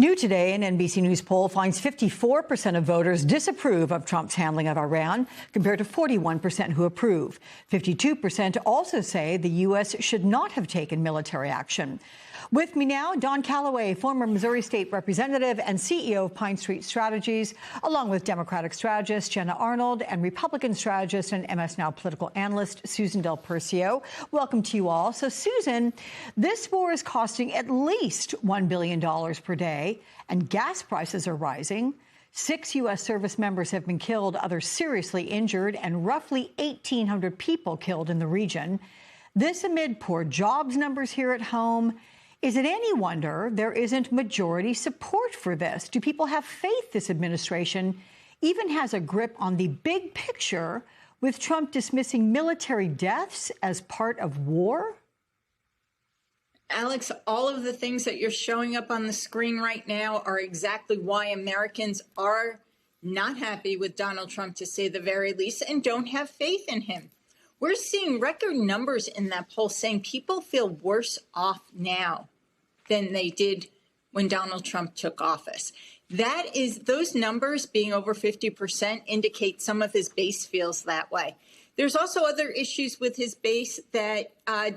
New today, an NBC News poll finds 54% of voters disapprove of Trump's handling of Iran, compared to 41% who approve. 52% also say the U.S. should not have taken military action. With me now, Don Calloway, former Missouri State Representative and CEO of Pine Street Strategies, along with Democratic strategist Jenna Arnold and Republican strategist and MS Now political analyst Susan Del Percio. Welcome to you all. So, Susan, this war is costing at least $1 billion per day, and gas prices are rising. 6 U.S. service members have been killed, others seriously injured, and roughly 1,800 people killed in the region. This amid poor jobs numbers here at home. Is it any wonder there isn't majority support for this? Do people have faith this administration even has a grip on the big picture, with Trump dismissing military deaths as part of war? Alex, all of the things that you're showing up on the screen right now are exactly why Americans are not happy with Donald Trump, to say the very least, and don't have faith in him. We're seeing record numbers in that poll saying people feel worse off now than they did when Donald Trump took office. Those numbers being over 50% indicate some of his base feels that way. There's also other issues with his base that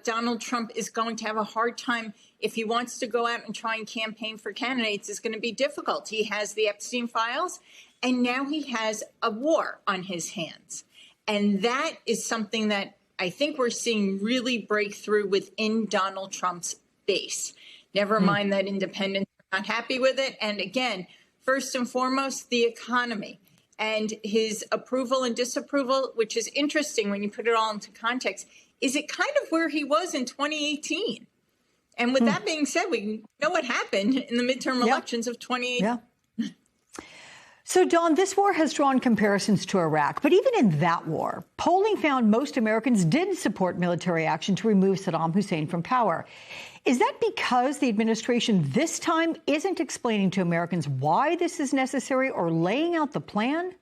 Donald Trump is going to have a hard time if he wants to go out and try and campaign for candidates. It's going to be difficult. He has the Epstein files, and now he has a war on his hands. And that is something that I think we're seeing really break through within Donald Trump's base. Never mind that independents are not happy with it. And again, first and foremost, the economy and his approval and disapproval, which is interesting when you put it all into context. Is it kind of where he was in 2018? And with that being said, we know what happened in the midterm elections of 2018. Yeah. So, Don, this war has drawn comparisons to Iraq, but even in that war, polling found most Americans did support military action to remove Saddam Hussein from power. Is that because the administration this time isn't explaining to Americans why this is necessary or laying out the plan?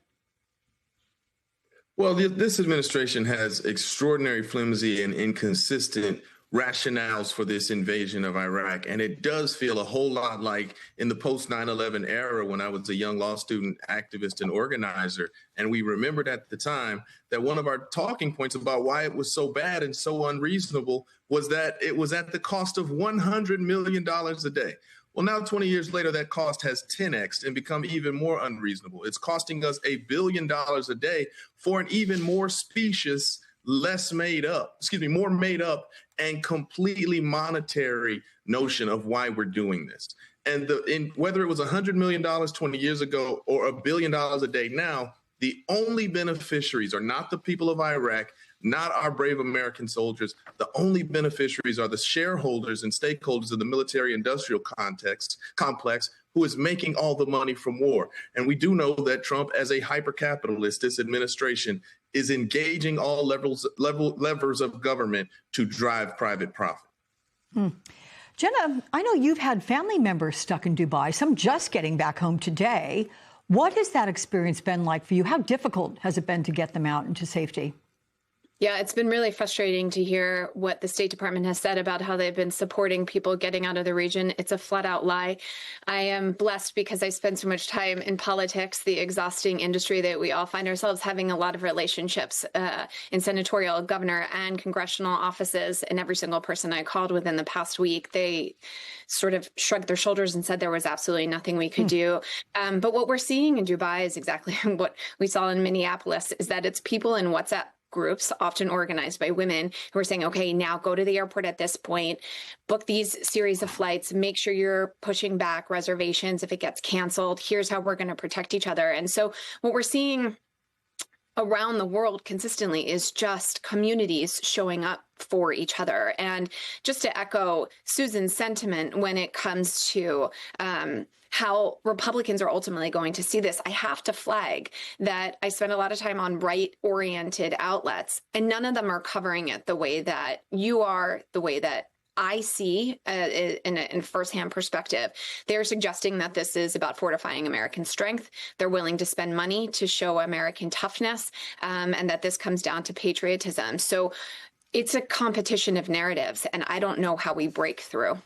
Well, this administration has extraordinary flimsy and inconsistent rationales for this invasion of Iraq. And it does feel a whole lot like in the post 9/11 era, when I was a young law student, activist, and organizer. And we remembered at the time that one of our talking points about why it was so bad and so unreasonable was that it was at the cost of $100 million a day. Well, now 20 years later, that cost has 10x'd and become even more unreasonable. It's costing us $1 billion a day for an even more specious, more made up and completely monetary notion of why we're doing this. And whether it was $100 million 20 years ago or $1 billion a day now, the only beneficiaries are not the people of Iraq, not our brave American soldiers. The only beneficiaries are the shareholders and stakeholders of the military-industrial complex, who is making all the money from war. And we do know that Trump, as a hyper-capitalist, this administration is engaging all levers of government to drive private profit. Jenna, I know you've had family members stuck in Dubai, some just getting back home today. What has that experience been like for you? How difficult has it been to get them out into safety? Yeah, it's been really frustrating to hear what the State Department has said about how they've been supporting people getting out of the region. It's a flat out lie. I am blessed because I spend so much time in politics, the exhausting industry that we all find ourselves having a lot of relationships in senatorial, governor, and congressional offices. And every single person I called within the past week, they sort of shrugged their shoulders and said there was absolutely nothing we could do. But what we're seeing in Dubai is exactly what we saw in Minneapolis, is that it's people in WhatsApp groups, often organized by women, who are saying, okay, now go to the airport at this point, book these series of flights, make sure you're pushing back reservations if it gets canceled. Here's how we're going to protect each other. And so what we're seeing around the world consistently is just communities showing up for each other. And just to echo Susan's sentiment when it comes to how Republicans are ultimately going to see this, I have to flag that I spend a lot of time on right-oriented outlets, and none of them are covering it the way that you are, the way that I see in firsthand perspective. They're suggesting that this is about fortifying American strength. They're willing to spend money to show American toughness, and that this comes down to patriotism. So it's a competition of narratives, and I don't know how we break through.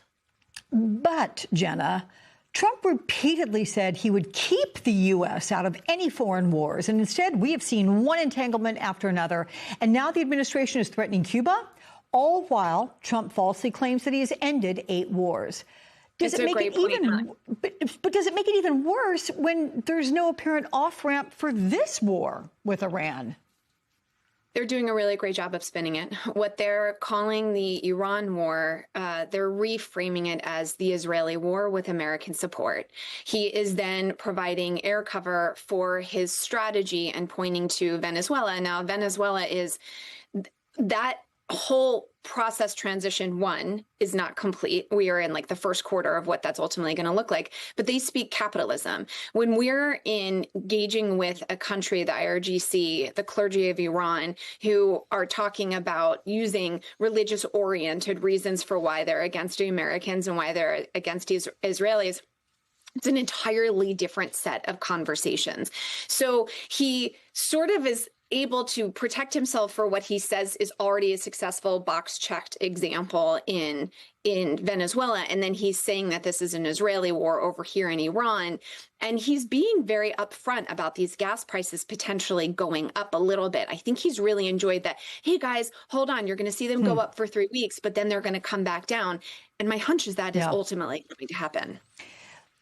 But, Jenna, Trump repeatedly said he would keep the U.S. out of any foreign wars. And instead, we have seen one entanglement after another. And now the administration is threatening Cuba, all while Trump falsely claims that he has ended 8 wars. Does it make it even, but does it make it even worse when there's no apparent off-ramp for this war with Iran? They're doing a really great job of spinning it. What they're calling the Iran war, they're reframing it as the Israeli war with American support. He is then providing air cover for his strategy and pointing to Venezuela. Now, Venezuela is that whole process transition one is not complete. We are in like the first quarter of what that's ultimately going to look like, but they speak capitalism. When we're engaging with a country, the IRGC, the clergy of Iran, who are talking about using religious oriented reasons for why they're against Americans and why they're against Israelis, it's an entirely different set of conversations. So he sort of is able to protect himself for what he says is already a successful box-checked example in Venezuela. And then he's saying that this is an Israeli war over here in Iran. And he's being very upfront about these gas prices potentially going up a little bit. I think he's really enjoyed that. Hey, guys, hold on. You're going to see them go up for 3 weeks, but then they're going to come back down. And my hunch is that is ultimately going to happen.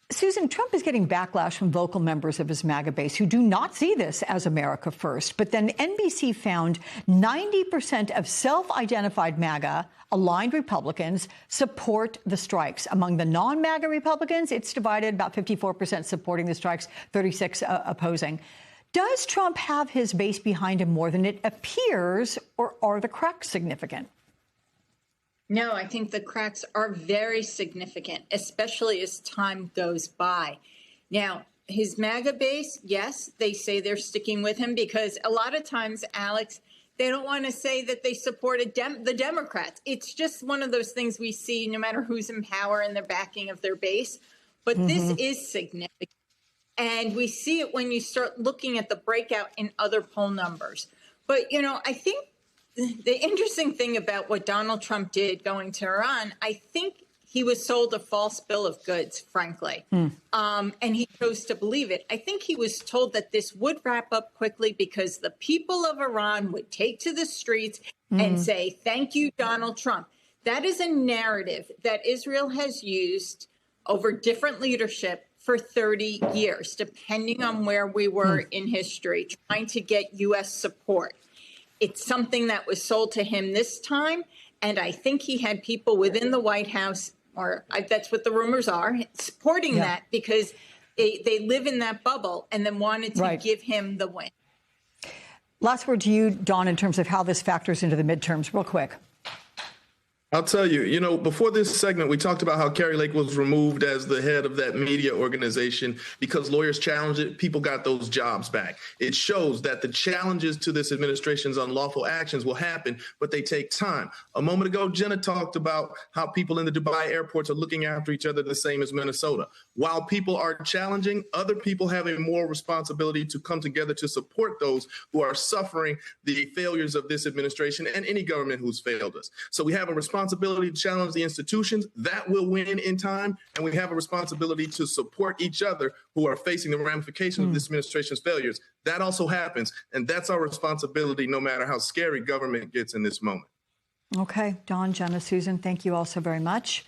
Susan, Trump is getting backlash from vocal members of his MAGA base who do not see this as America first. But then NBC found 90% of self-identified MAGA-aligned Republicans support the strikes. Among the non-MAGA Republicans, it's divided, about 54% supporting the strikes, 36% opposing. Does Trump have his base behind him more than it appears, or are the cracks significant? No, I think the cracks are very significant, especially as time goes by. Now, his MAGA base, yes, they say they're sticking with him because a lot of times, Alex, they don't want to say that they support the Democrats. It's just one of those things we see no matter who's in power and the backing of their base. But this is significant. And we see it when you start looking at the breakout in other poll numbers. But, you know, I think the interesting thing about what Donald Trump did going to Iran, I think he was sold a false bill of goods, frankly, and he chose to believe it. I think he was told that this would wrap up quickly because the people of Iran would take to the streets and say, thank you, Donald Trump. That is a narrative that Israel has used over different leadership for 30 years, depending on where we were in history, trying to get U.S. support. It's something that was sold to him this time, and I think he had people within the White House, that's what the rumors are, supporting that because they live in that bubble and then wanted to give him the win. Last word to you, Dawn, in terms of how this factors into the midterms, real quick. I'll tell you, you know, before this segment, we talked about how Kari Lake was removed as the head of that media organization because lawyers challenged it. People got those jobs back. It shows that the challenges to this administration's unlawful actions will happen, but they take time. A moment ago, Jenna talked about how people in the Dubai airports are looking after each other the same as Minnesota. While people are challenging, other people have a moral responsibility to come together to support those who are suffering the failures of this administration and any government who's failed us. So we have a responsibility to challenge the institutions. That will win in time. And we have a responsibility to support each other who are facing the ramifications of this administration's failures. That also happens. And that's our responsibility, no matter how scary government gets in this moment. Okay. Dawn, Jenna, Susan, thank you all so very much.